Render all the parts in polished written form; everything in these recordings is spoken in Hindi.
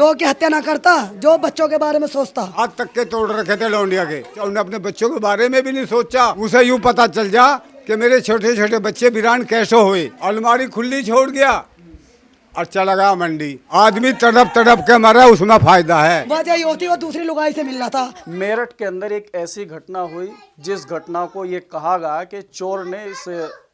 दो की हत्या ना करता, जो बच्चों के बारे में सोचता। आज तक के तोड़ रखे थे लौंडिया के, उन्होंने अपने बच्चों के बारे में भी नहीं सोचा। उसे यूं पता चल जा कि मेरे छोटे छोटे बच्चे वीरान कैसे हुए। अलमारी खुली छोड़ गया और चला गया मंडी। आदमी तड़प तड़प के मरा, उसमें फायदा है। वजह ये होती, वो दूसरी लुगाई से मिल रहा था। मेरठ के अंदर एक ऐसी घटना हुई जिस घटना को ये कहा गया कि चोर ने इस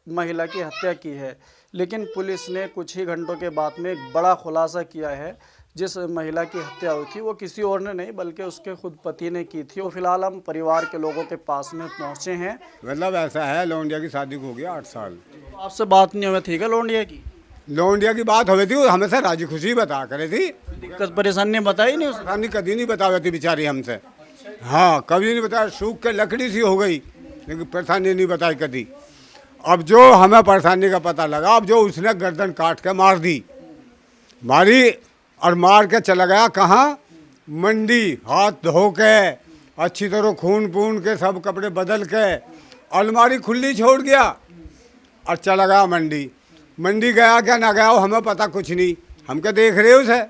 महिला की हत्या की है, लेकिन पुलिस ने कुछ ही घंटों के बाद में एक बड़ा खुलासा किया है। जिस महिला की हत्या हुई थी वो किसी और ने नहीं बल्कि उसके खुद पति ने की थी। और फिलहाल हम परिवार के लोगों के पास में पहुंचे हैं। मतलब ऐसा है, लौंडिया की शादी को हो गया 8 साल। आपसे बात नहीं हुई थी क्या लौंडिया की? लौंडिया की बात हुई थी, वो हमेशा राजी खुशी बता करे थी। दिक्कत परेशानी बताई नहीं उसने? परेशानी कभी नहीं बताई थी बेचारी हमसे। हाँ, कभी नहीं बताया। सूख के लकड़ी सी हो गई, लेकिन परेशानी नहीं बताई कभी। अब जो हमें परेशानी का पता लगा, अब जो उसने गर्दन काट के मार दी, मारी और मार के चला गया कहाँ? मंडी। हाथ धो के अच्छी तरह खून पून के सब कपड़े बदल के अलमारी खुली छोड़ गया और चला गया मंडी। मंडी गया क्या ना गया वो हमें पता कुछ नहीं, हम क्या देख रहे उसे।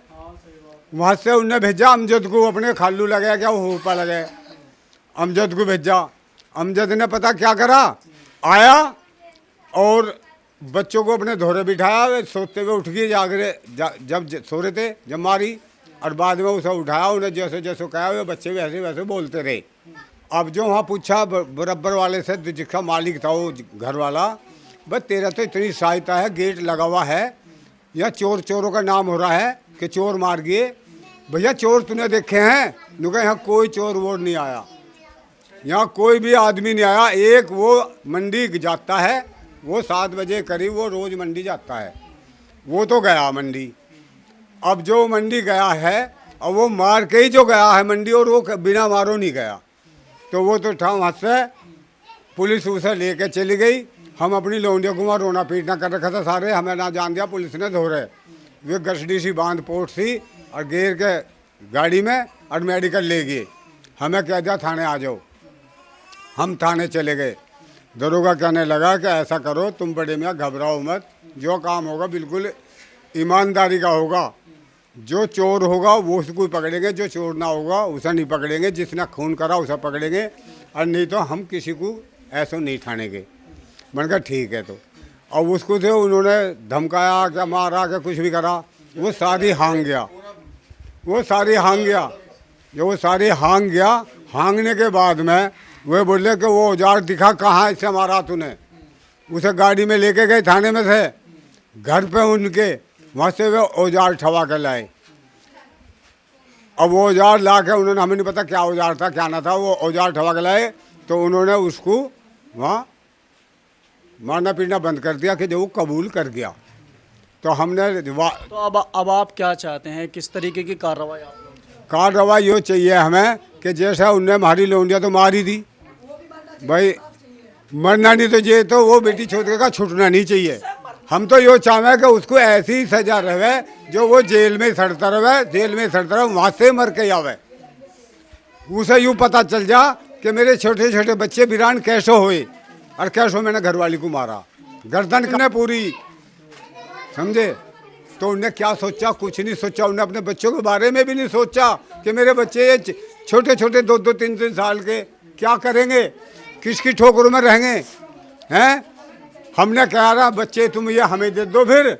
वहाँ से उनने भेजा अमजद को, अपने खालू लगे क्या वो ऊपर लगे, अमजद को भेजा। अमजद ने पता क्या करा, आया और बच्चों को अपने धोरे बिठाया। सोते हुए उठ गए, जब सो रहे थे जब मारी, और बाद में उसे उठाया। उन्हें जैसे जैसे कहा वो बच्चे वैसे वैसे बोलते रहे। अब जो वहाँ पूछा बराबर वाले से, जिसका मालिक था वो घर वाला, बस तेरा तो इतनी सहायता है, गेट लगा हुआ है, या चोर चोरों का नाम हो रहा है कि चोर मार गए। भैया चोर तूने देखे हैं? नुका यहाँ कोई चोर वोर नहीं आया, यहाँ कोई भी आदमी नहीं आया। एक वो मंडी जाता है, वो 7 बजे करीब वो रोज़ मंडी जाता है, वो तो गया मंडी। अब जो मंडी गया है, और वो मार के ही जो गया है मंडी, और वो बिना मारो नहीं गया, तो वो तो था वहाँ से पुलिस उसे लेके चली गई। हम अपनी लौंडिया को वहाँ रोना पीटना कर रखा था सारे, हमें ना जान दिया पुलिस ने धोरे। वे गठड़ी सी बांध पोट सी और घेर के गाड़ी में और मेडिकल ले गए। हमें कह दिया थाने आ जाओ। हम थाने चले गए। दरोगा कहने लगा कि ऐसा करो, तुम बड़े मियाँ घबराओ मत, जो काम होगा बिल्कुल ईमानदारी का होगा। जो चोर होगा वो उसको पकड़ेंगे, जो चोर ना होगा उसे नहीं पकड़ेंगे, जिसने खून करा उसे पकड़ेंगे, और नहीं तो हम किसी को ऐसा नहीं ठानेंगे। मैंने कहा ठीक है। तो अब उसको से उन्होंने धमकाया क्या, मारा क्या, कुछ भी करा, वो सारी हांग गया। वो सारी हांग गया। जब वो सारी हांग गया, हांगने के बाद में वे बोले कि वो औजार दिखा कहाँ इससे मारा तूने। उसे गाड़ी में लेके गए थाने में से, घर पे उनके, वहाँ से वे औजार ठवा के लाए। अब वो औजार ला के उन्होंने, हमें नहीं पता क्या औजार था क्या ना था, वो औजार ठवा के लाए। तो उन्होंने उसको वहाँ मारना पीटना बंद कर दिया कि जो वो कबूल कर गया। तो हमने तो अब आप क्या चाहते हैं, किस तरीके की कार्रवाई आप लोग? कार्रवाई ये चाहिए हमें कि जैसा उनने हमारी लौंडिया तो मारी दी, भाई मरना नहीं तो ये तो वो बेटी छोटे का छूटना नहीं चाहिए। हम तो ये चाहें कि उसको ऐसी सजा रहे जो वो जेल में सड़ता रहे, जेल में सड़ता रहे, वहाँ से मर के आवे। उसे यूँ पता चल जा कि मेरे छोटे छोटे बच्चे वीरान कैसे हुए और कैसे मैंने घरवाली को मारा, गर्दन करने पूरी, समझे। तो उनने क्या सोचा, कुछ नहीं सोचा। उन्हें अपने बच्चों के बारे में भी नहीं सोचा कि मेरे बच्चे ये छोटे छोटे 2-2, 3-3 साल के क्या करेंगे, किसकी ठोकरों में रहेंगे हैं। हमने कहा रहा बच्चे तुम ये हमें दे दो फिर।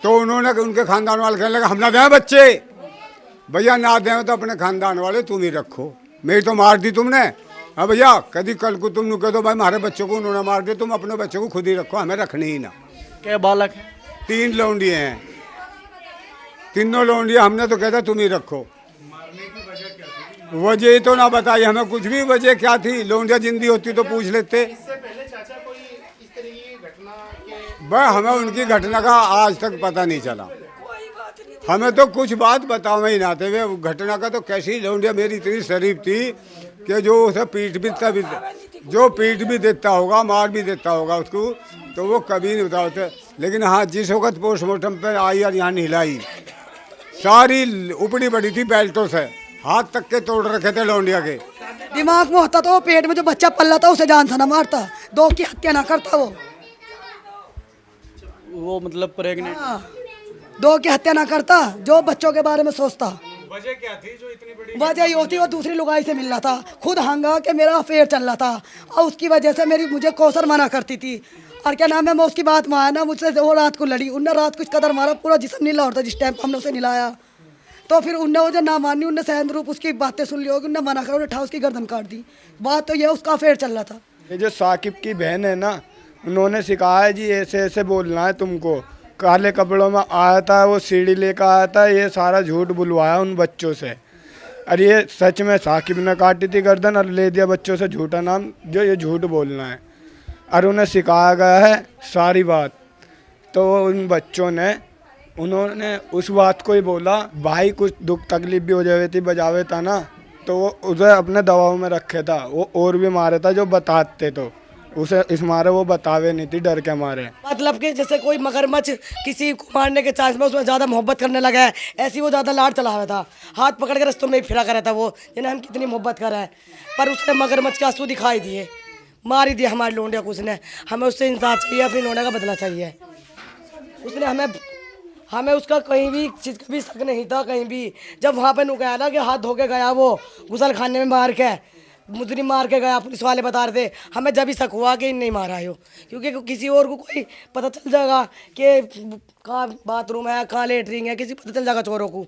तो उन्होंने, उनके खानदान वाले कहने लगा हम ना दें बच्चे। भैया ना दें तो अपने खानदान वाले तुम ही रखो, मेरी तो मार दी तुमने। हाँ भैया, कभी कल को तुम कह दो भाई हमारे बच्चों को उन्होंने मार दिया, तुम अपने बच्चों को खुद ही रखो, हमें रखनी ही ना। क्या बालक है? 3 लौंडिये हैं, तीनों लौंडिया हमने तो कहता तुम ही रखो। वजह तो ना बताई हमें कुछ भी, वजह क्या थी। लौंडिया जिंदी होती तो पूछ लेते। बस हमें उनकी घटना का आज तक पता नहीं चला। हमें तो कुछ बात बताओ ही ना थे वे घटना का। तो कैसी लौंडिया मेरी इतनी शरीफ थी कि जो उसे पीट भी देता होगा, मार भी देता होगा उसको, तो वो कभी नहीं बताते। लेकिन हाँ, जिस वक्त पोस्टमार्टम पे आई और यहाँ हिलाई, सारी उपड़ी बड़ी थी बेल्टों से, हाथ तक के तोड़ रखे थे लौंडिया के। दिमाग में होता तो पेट में जो बच्चा पल्ला था उसे जान से ना मारता, 2 की हत्या ना करता। वो मतलब प्रेग्नेंट? दो की हत्या ना करता, जो बच्चों के बारे में सोचता। वजह क्या थी जो इतनी बड़ी? वजह ये होती वो दूसरी लुगाई से मिल रहा था, खुद हंगा के मेरा अफेयर चल रहा था और उसकी वजह से मुझे कौसर मना करती थी। और क्या नाम है, मैं उसकी बात माना ना, मुझसे वो रात को लड़ी, उनने रात को इस कदर मारा पूरा जिस्म नीला होता जिस टाइम हमने उसे निलाया। तो फिर उनने वो जो ना मानी, उनने सहन रूप उसकी बातें सुन ली होगी, उनने मना कर उठा उसकी गर्दन काट दी। बात तो ये उसका अफेयर चल रहा था। ये जो साकिब की बहन है ना, उन्होंने सिखाया जी ऐसे ऐसे बोलना है तुमको। काले कपड़ों में आया था, वो सीढ़ी लेकर आया था, ये सारा झूठ बुलवाया उन बच्चों से। अरे ये सच में साकिब ने काटी थी गर्दन और ले दिया बच्चों से झूठा नाम, जो ये झूठ बोलना है। और उन्हें सिखाया गया है सारी बात। तो उन बच्चों ने उन्होंने उस बात को ही बोला, भाई कुछ दुख तकलीफ भी हो जावे थी बजावे था ना, तो वो उसे अपने दबाव में रखे था। वो और भी मारे था जो बताते, तो उसे इस मारे वो बतावे नहीं थी डर के मारे। मतलब कि जैसे कोई मगरमच्छ किसी को मारने के चांस में उसमें ज़्यादा मोहब्बत करने लगा है, ऐसी वो ज़्यादा लाड चला हुआ था। हाथ पकड़ के रस्तों में ही फिरा कर था वो, जिन्हें हम कितनी मोहब्बत कर रहे हैं, पर उसने मगरमच्छ के आंसू दिखाई दिए, मार ही दिया हमारे लोंडिया को उसने। हमें उससे इंसाफ चाहिए, अपनी लोंडिया का बदला चाहिए। उसने हमें उसका कहीं भी चीज़ का भी शक नहीं था कहीं भी। जब वहाँ पे नुकाया ना कि हाथ धो के गया वो गुसल खाने में मार के, मुजरिम मार के गया, पुलिस वाले बता रहे थे, हमें जब ही शक हुआ कि नहीं मारा है वो, क्योंकि किसी और को कोई पता चल जाएगा कि कहाँ बाथरूम है, कहाँ लेटरिन है, किसी पता चल जाएगा चोरों को।